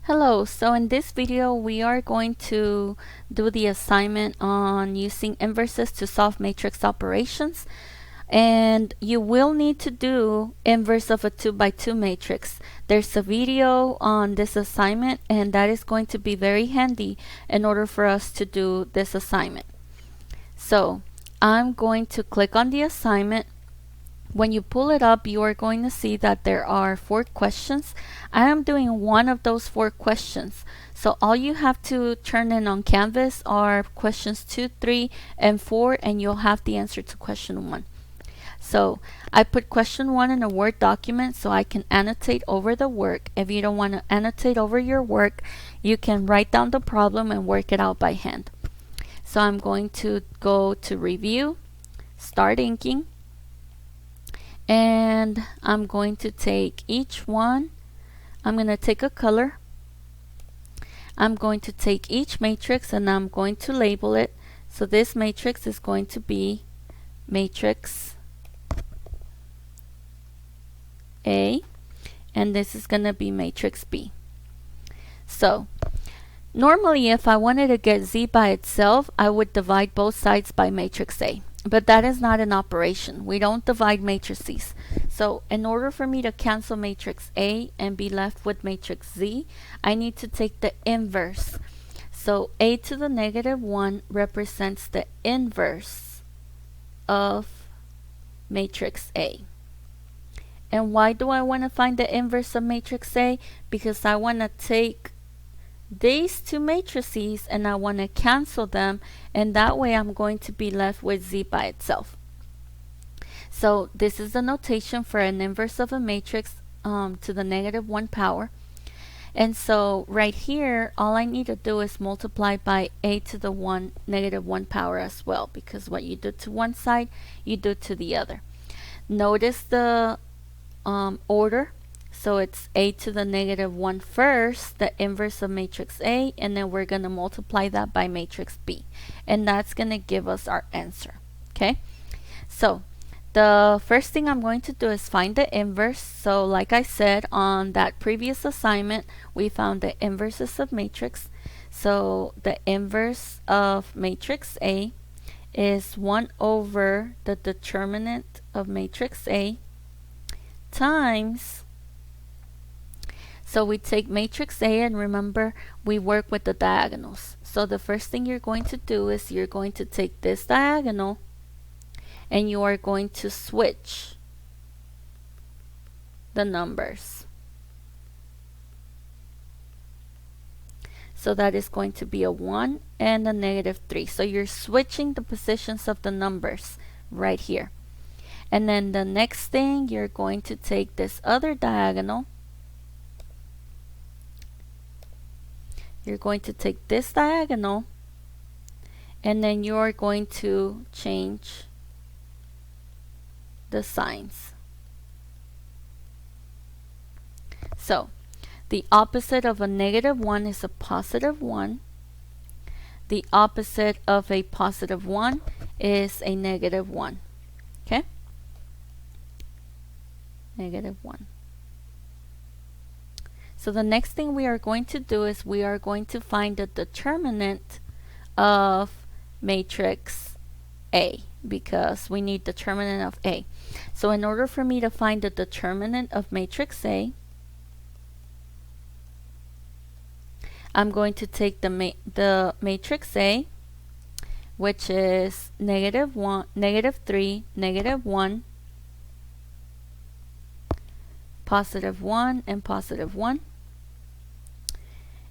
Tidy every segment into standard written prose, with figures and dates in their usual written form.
Hello, so in this video we are going to do the assignment on using inverses to solve matrix operations, and you will need to do inverse of a 2 by 2 matrix. There's a video on this assignment and that is going to be very handy in order for us to do this assignment. So I'm going to click on the assignment. When you pull it up, you are going to see that there are 4 questions. I am doing one of those 4 questions. So all you have to turn in on Canvas are questions 2, 3, and 4, and you'll have the answer to question 1. So I put question 1 in a Word document so I can annotate over the work. If you don't want to annotate over your work, you can write down the problem and work it out by hand. So I'm going to go to Review, Start Inking, and I'm going to take each one. I'm going to take a color. I'm going to take each matrix and I'm going to label it. So this matrix is going to be matrix A, and this is going to be matrix B. So normally if I wanted to get Z by itself, I would divide both sides by matrix A. But that is not an operation. We don't divide matrices. So in order for me to cancel matrix A and be left with matrix Z, I need to take the inverse. So A to the negative 1 represents the inverse of matrix A. And why do I want to find the inverse of matrix A? Because I want to take these 2 matrices and I want to cancel them, and that way I'm going to be left with Z by itself. So this is the notation for an inverse of a matrix to the negative 1 power. And so right here all I need to do is multiply by A to the negative 1 power as well, because what you do to one side you do to the other. Notice the order. So it's A to the negative 1 first, the inverse of matrix A, and then we're going to multiply that by matrix B. And that's going to give us our answer. Okay? So the first thing I'm going to do is find the inverse. So like I said on that previous assignment, we found the inverses of matrix. So the inverse of matrix A is 1 over the determinant of matrix A times, so we take matrix A, and remember we work with the diagonals. So the first thing you're going to do is you're going to take this diagonal and you are going to switch the numbers. So that is going to be a 1 and a negative 3. So you're switching the positions of the numbers right here. And then the next thing, you're going to take this other diagonal. You're going to take this diagonal and then you're going to change the signs. So the opposite of a negative 1 is a positive 1. The opposite of a positive 1 is a negative 1. Okay? Negative 1. So the next thing we are going to do is we are going to find the determinant of matrix A, because we need determinant of A. So in order for me to find the determinant of matrix A, I'm going to take the matrix A, which is negative 1, negative 3, negative 1, positive 1, and positive 1.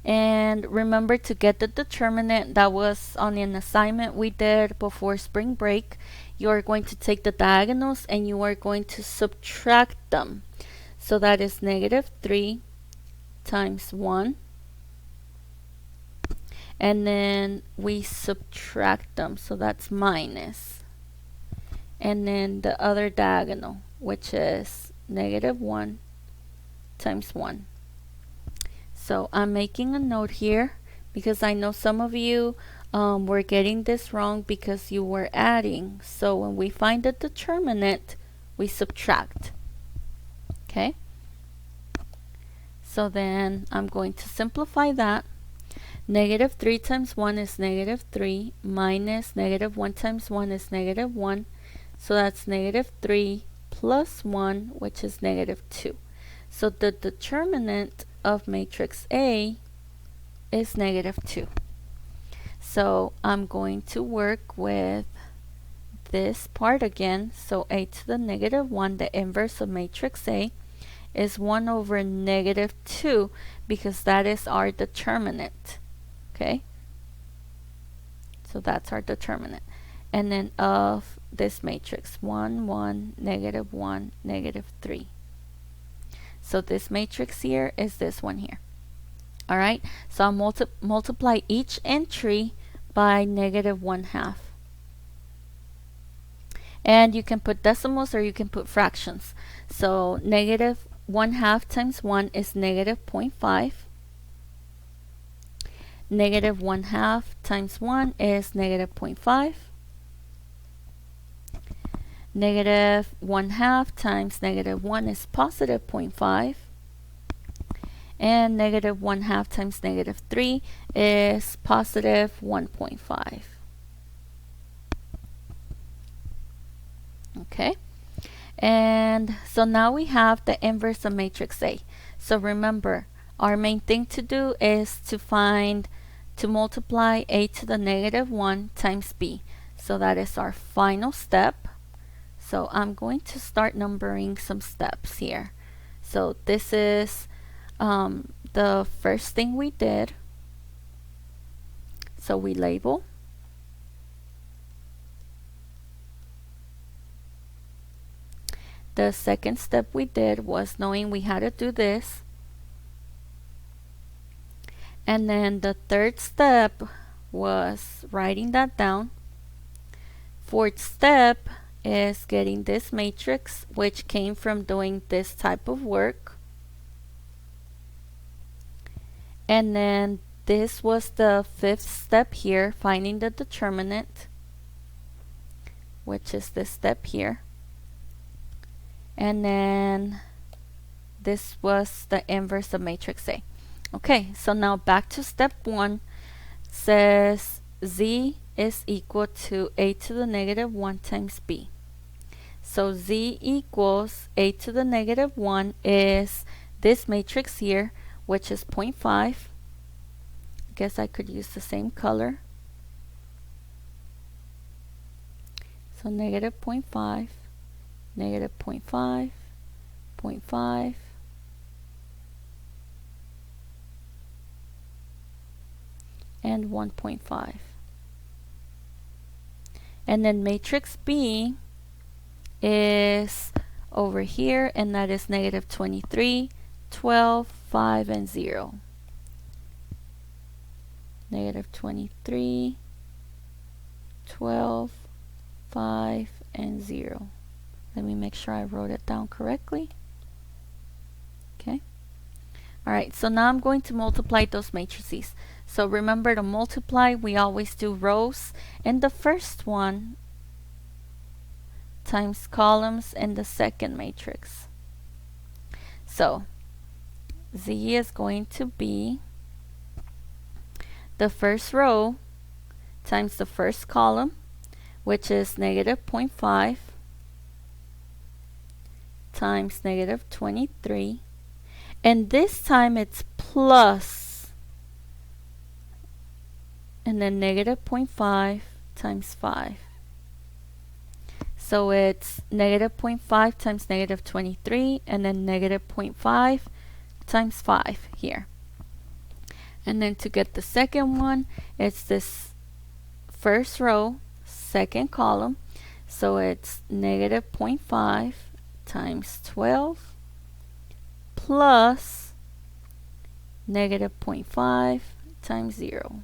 And remember to get the determinant. That was on an assignment we did before spring break. You are going to take the diagonals and you are going to subtract them. So that is negative 3 times 1. And then we subtract them. So that's minus. And then the other diagonal, which is negative 1 times 1. So I'm making a note here because I know some of you were getting this wrong because you were adding. So when we find the determinant, we subtract. Okay? So then I'm going to simplify that. Negative 3 times 1 is negative 3, minus negative 1 times 1 is negative 1. So that's negative 3 plus 1, which is negative 2. So the determinant of matrix A is negative 2. So I'm going to work with this part again. So a to the negative 1, the inverse of matrix A, is 1 over negative 2 because that is our determinant. Okay? So that's our determinant. And then of this matrix, 1, 1, negative 1, negative 3. So this matrix here is this one here. All right, so I'll multiply each entry by negative 1/2. And you can put decimals or you can put fractions. So negative 1/2 times 1 is negative 0.5. Negative 1/2 times 1 is negative 0.5. Negative 1/2 times negative 1 is positive 0.5. And negative 1/2 times negative 3 is positive 1.5. Okay, and so now we have the inverse of matrix A. So remember, our main thing to do is to multiply A to the negative 1 times B. So that is our final step. So I'm going to start numbering some steps here. So this is the first thing we did. So we label. The second step we did was knowing we had to do this. And then the third step was writing that down. Fourth step is getting this matrix, which came from doing this type of work. And then this was the fifth step here, finding the determinant, which is this step here. And then this was the inverse of matrix A. Okay, so now back to step 1. Says Z is equal to A to the negative 1 times B. So Z equals A to the negative 1 is this matrix here, which is 0.5. I guess I could use the same color. So negative 0.5, negative 0.5, 0.5, and 1.5. And then matrix B is over here, and that is negative 23, 12, 5, and 0. Negative 23, 12, 5, and 0. Let me make sure I wrote it down correctly. Okay. Alright, so now I'm going to multiply those matrices. So remember, to multiply, we always do rows in the first one times columns in the second matrix. So Z is going to be the first row times the first column, which is negative 0.5 times negative 23. And this time it's plus, and then negative 0.5 times 5. So it's negative 0.5 times negative 23, and then negative 0.5 times 5 here. And then to get the second one, it's this first row, second column. So it's negative 0.5 times 12 plus negative 0.5 times 0.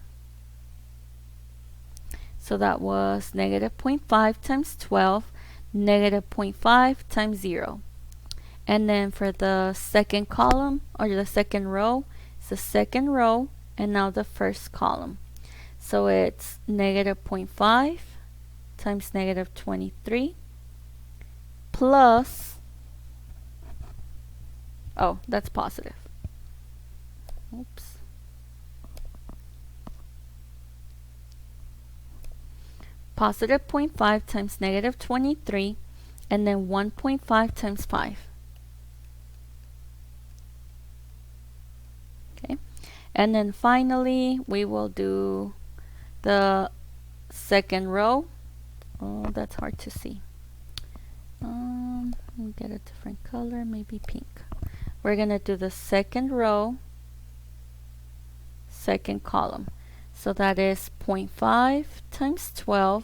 So that was negative 0.5 times 12, negative 0.5 times 0. And then for the second column, or the second row, it's the second row, and now the first column. So it's negative 0.5 times negative 23 plus, oh, that's positive. Oops. Positive 0.5 times negative 23, and then 1.5 times 5. Okay, and then finally we will do the second row. Oh, that's hard to see. Let me get a different color, maybe pink. We're gonna do the second row, second column. So that is 0.5 times 12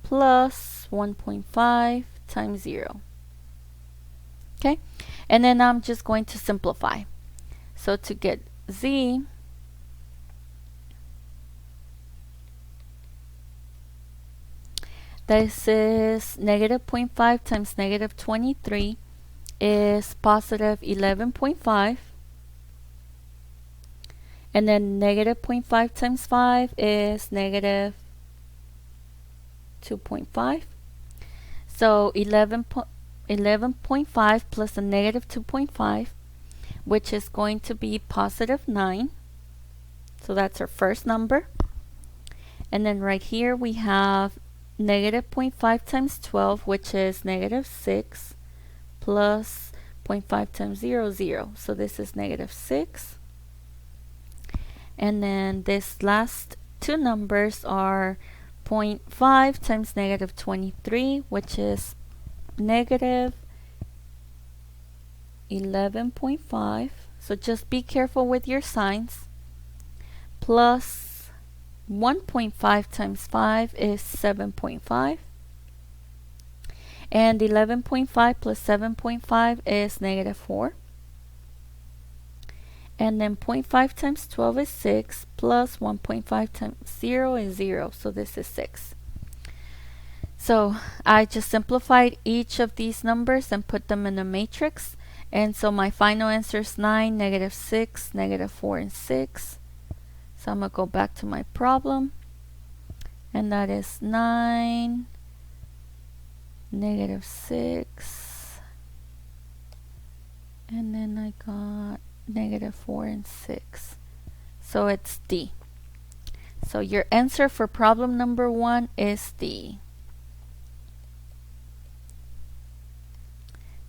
plus 1.5 times 0. Okay, and then I'm just going to simplify. So to get z, this is negative 0.5 times negative 23 is positive 11.5. And then negative 0.5 times 5 is negative 2.5. So 11.5 plus a negative 2.5, which is going to be positive 9. So that's our first number. And then right here we have negative 0.5 times 12, which is negative 6, plus 0.5 times 0, 0. So this is negative 6. And then this last two numbers are 0.5 times negative 23, which is negative 11.5. So just be careful with your signs. Plus 1.5 times 5 is 7.5. And 11.5 plus 7.5 is negative 4. And then 0.5 times 12 is 6, plus 1.5 times 0 is 0, so this is 6. So I just simplified each of these numbers and put them in a matrix. And so my final answer is 9, negative 6, negative 4, and 6. So I'm going to go back to my problem. And that is 9, negative 6. And then I got negative 4 and 6. So it's D. So your answer for problem number 1 is D.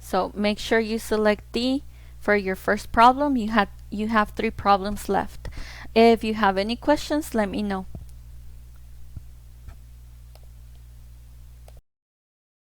So make sure you select D for your first problem. You have 3 problems left. If you have any questions, let me know.